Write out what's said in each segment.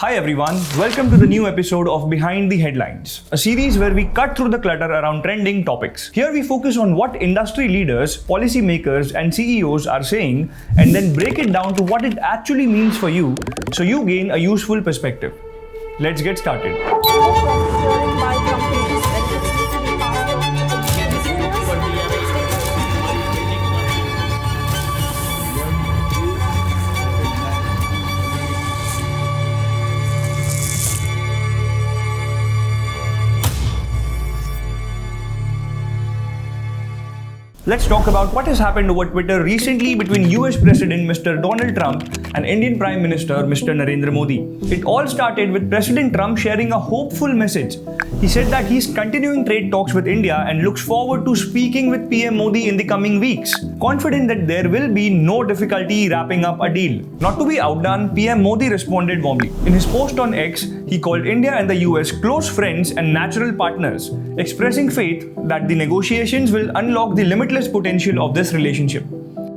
Hi everyone, welcome to the new episode of Behind the Headlines, a series where we cut through the clutter around trending topics. Here we focus on what industry leaders, policymakers and CEOs are saying and then break it down to what it actually means for you so you gain a useful perspective. Let's get started. Let's talk about what has happened over Twitter recently between US President Mr. Donald Trump and Indian Prime Minister Mr. Narendra Modi. It all started with President Trump sharing a hopeful message. He said that he's continuing trade talks with India and looks forward to speaking with PM Modi in the coming weeks, confident that there will be no difficulty wrapping up a deal. Not to be outdone, PM Modi responded warmly. In his post on X, he called India and the US close friends and natural partners, expressing faith that the negotiations will unlock the limitless potential of this relationship.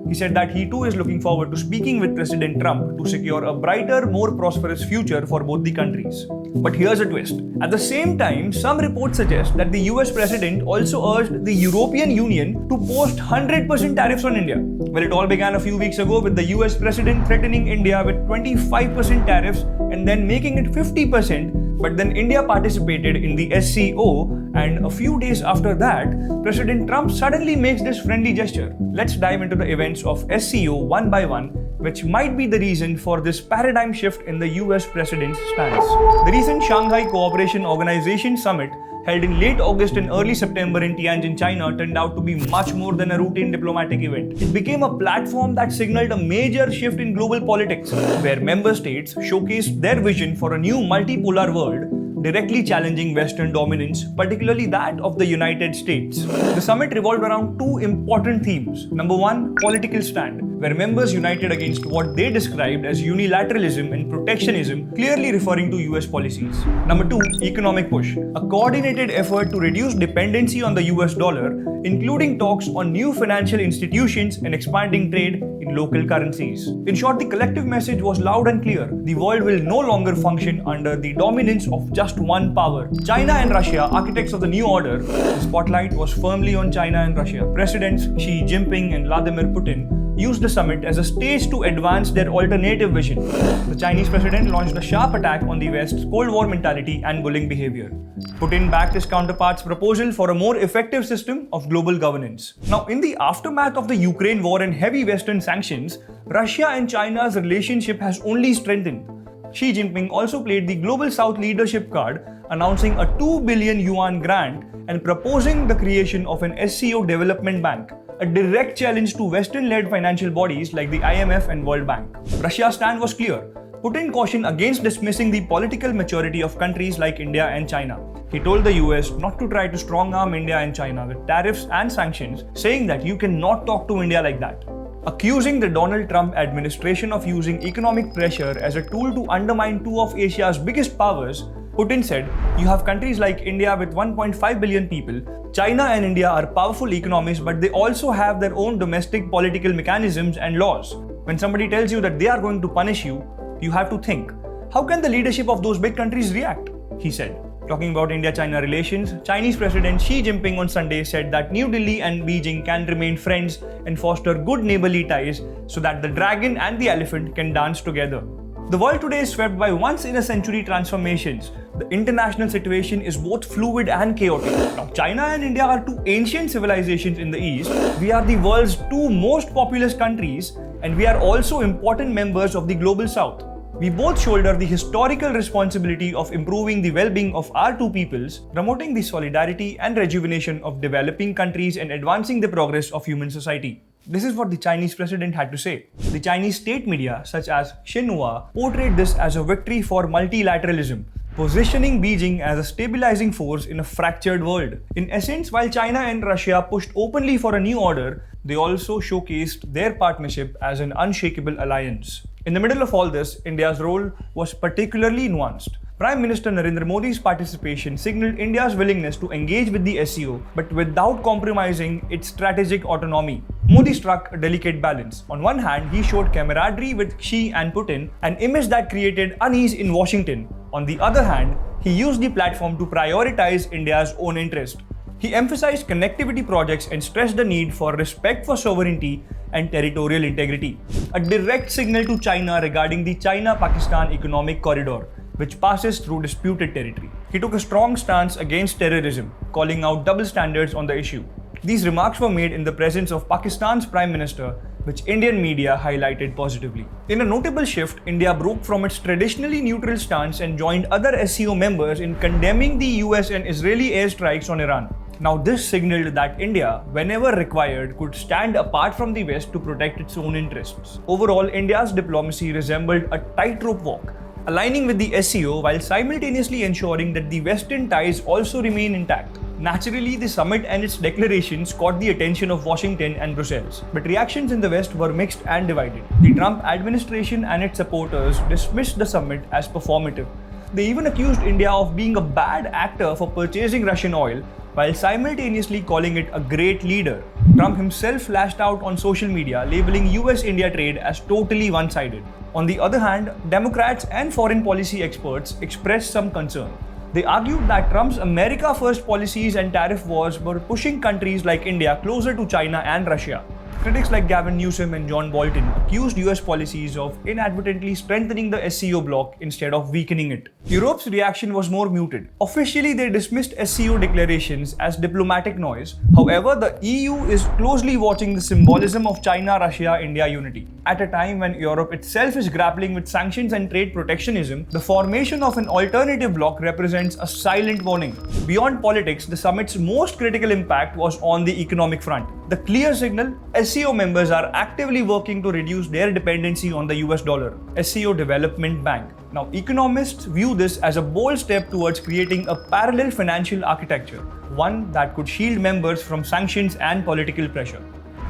He said that he too is looking forward to speaking with President Trump to secure a brighter, more prosperous future for both the countries. But here's a twist. At the same time, some reports suggest that the US President also urged the European Union to post 100% tariffs on India. Well, it all began a few weeks ago with the US President threatening India with 25% tariffs and then making it 50%. But then India participated in the SCO, and a few days after that, President Trump suddenly makes this friendly gesture. Let's dive into the events of SCO one by one, which might be the reason for this paradigm shift in the US President's stance. The recent Shanghai Cooperation Organization Summit, held in late August and early September in Tianjin, China, turned out to be much more than a routine diplomatic event. It became a platform that signaled a major shift in global politics, where member states showcased their vision for a new multipolar world, directly challenging Western dominance, particularly that of the United States. The summit revolved around two important themes. Number one, political stand, where members united against what they described as unilateralism and protectionism, clearly referring to US policies. Number two, economic push, a coordinated effort to reduce dependency on the US dollar, including talks on new financial institutions and expanding trade in local currencies. In short, the collective message was loud and clear. The world will no longer function under the dominance of just one power. China and Russia, architects of the new order, the spotlight was firmly on China and Russia. Presidents Xi Jinping and Vladimir Putin used the summit as a stage to advance their alternative vision. The Chinese president launched a sharp attack on the West's Cold War mentality and bullying behavior. Putin backed his counterpart's proposal for a more effective system of global governance. Now, in the aftermath of the Ukraine war and heavy Western sanctions, Russia and China's relationship has only strengthened. Xi Jinping also played the Global South leadership card, announcing a 2 billion yuan grant and proposing the creation of an SCO development bank, a direct challenge to Western-led financial bodies like the IMF and World Bank. Russia's stand was clear. Putin cautioned against dismissing the political maturity of countries like India and China. He told the US not to try to strong-arm India and China with tariffs and sanctions, saying that you cannot talk to India like that. Accusing the Donald Trump administration of using economic pressure as a tool to undermine two of Asia's biggest powers, Putin said, you have countries like India with 1.5 billion people. China and India are powerful economies, but they also have their own domestic political mechanisms and laws. When somebody tells you that they are going to punish you, you have to think, how can the leadership of those big countries react? He said. Talking about India-China relations, Chinese President Xi Jinping on Sunday said that New Delhi and Beijing can remain friends and foster good neighborly ties so that the dragon and the elephant can dance together. The world today is swept by once-in-a-century transformations. The international situation is both fluid and chaotic. Now, China and India are two ancient civilizations in the East. We are the world's two most populous countries, and we are also important members of the Global South. We both shoulder the historical responsibility of improving the well-being of our two peoples, promoting the solidarity and rejuvenation of developing countries and advancing the progress of human society. This is what the Chinese president had to say. The Chinese state media, such as Xinhua, portrayed this as a victory for multilateralism, positioning Beijing as a stabilizing force in a fractured world. In essence, while China and Russia pushed openly for a new order, they also showcased their partnership as an unshakable alliance. In the middle of all this, India's role was particularly nuanced. Prime Minister Narendra Modi's participation signaled India's willingness to engage with the SCO, but without compromising its strategic autonomy. Modi struck a delicate balance. On one hand, he showed camaraderie with Xi and Putin, an image that created unease in Washington. On the other hand, he used the platform to prioritize India's own interest. He emphasized connectivity projects and stressed the need for respect for sovereignty and territorial integrity, a direct signal to China regarding the China-Pakistan economic corridor, which passes through disputed territory. He took a strong stance against terrorism, calling out double standards on the issue. These remarks were made in the presence of Pakistan's Prime Minister, which Indian media highlighted positively. In a notable shift, India broke from its traditionally neutral stance and joined other SCO members in condemning the US and Israeli airstrikes on Iran. Now, this signaled that India, whenever required, could stand apart from the West to protect its own interests. Overall, India's diplomacy resembled a tightrope walk, aligning with the SCO while simultaneously ensuring that the Western ties also remain intact. Naturally, the summit and its declarations caught the attention of Washington and Brussels, but reactions in the West were mixed and divided. The Trump administration and its supporters dismissed the summit as performative. They even accused India of being a bad actor for purchasing Russian oil, while simultaneously calling it a great leader. Trump himself lashed out on social media, labeling US-India trade as totally one-sided. On the other hand, Democrats and foreign policy experts expressed some concern. They argued that Trump's America First policies and tariff wars were pushing countries like India closer to China and Russia. Critics like Gavin Newsom and John Bolton accused US policies of inadvertently strengthening the SCO bloc instead of weakening it. Europe's reaction was more muted. Officially, they dismissed SCO declarations as diplomatic noise. However, the EU is closely watching the symbolism of China-Russia-India unity. At a time when Europe itself is grappling with sanctions and trade protectionism, the formation of an alternative bloc represents a silent warning. Beyond politics, the summit's most critical impact was on the economic front. The clear signal: SCO members are actively working to reduce their dependency on the US dollar. SCO Development Bank. Now, economists view this as a bold step towards creating a parallel financial architecture, one that could shield members from sanctions and political pressure.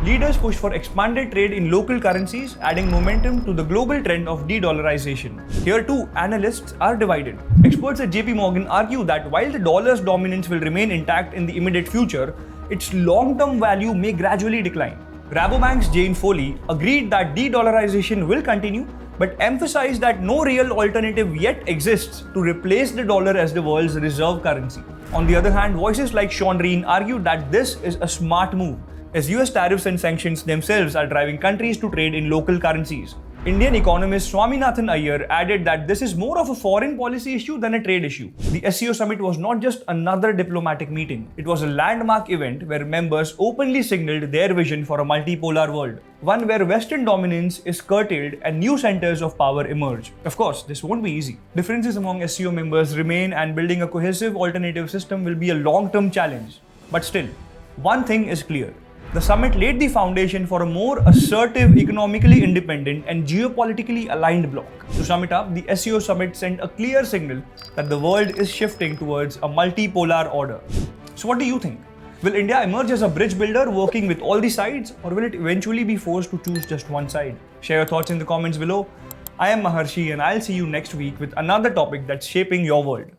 Leaders push for expanded trade in local currencies, adding momentum to the global trend of de-dollarization. Here too, analysts are divided. Experts at JP Morgan argue that while the dollar's dominance will remain intact in the immediate future, its long-term value may gradually decline. Rabobank's Jane Foley agreed that de-dollarization will continue, but emphasized that no real alternative yet exists to replace the dollar as the world's reserve currency. On the other hand, voices like Sean Reen argued that this is a smart move, as US tariffs and sanctions themselves are driving countries to trade in local currencies. Indian economist Swaminathan Iyer added that this is more of a foreign policy issue than a trade issue. The SCO summit was not just another diplomatic meeting, it was a landmark event where members openly signaled their vision for a multipolar world, one where Western dominance is curtailed and new centers of power emerge. Of course, this won't be easy. Differences among SCO members remain, and building a cohesive alternative system will be a long-term challenge. But still, one thing is clear. The summit laid the foundation for a more assertive, economically independent, and geopolitically aligned bloc. To sum it up, the SCO summit sent a clear signal that the world is shifting towards a multipolar order. So what do you think? Will India emerge as a bridge builder working with all the sides, or will it eventually be forced to choose just one side? Share your thoughts in the comments below. I am Maharshi, and I'll see you next week with another topic that's shaping your world.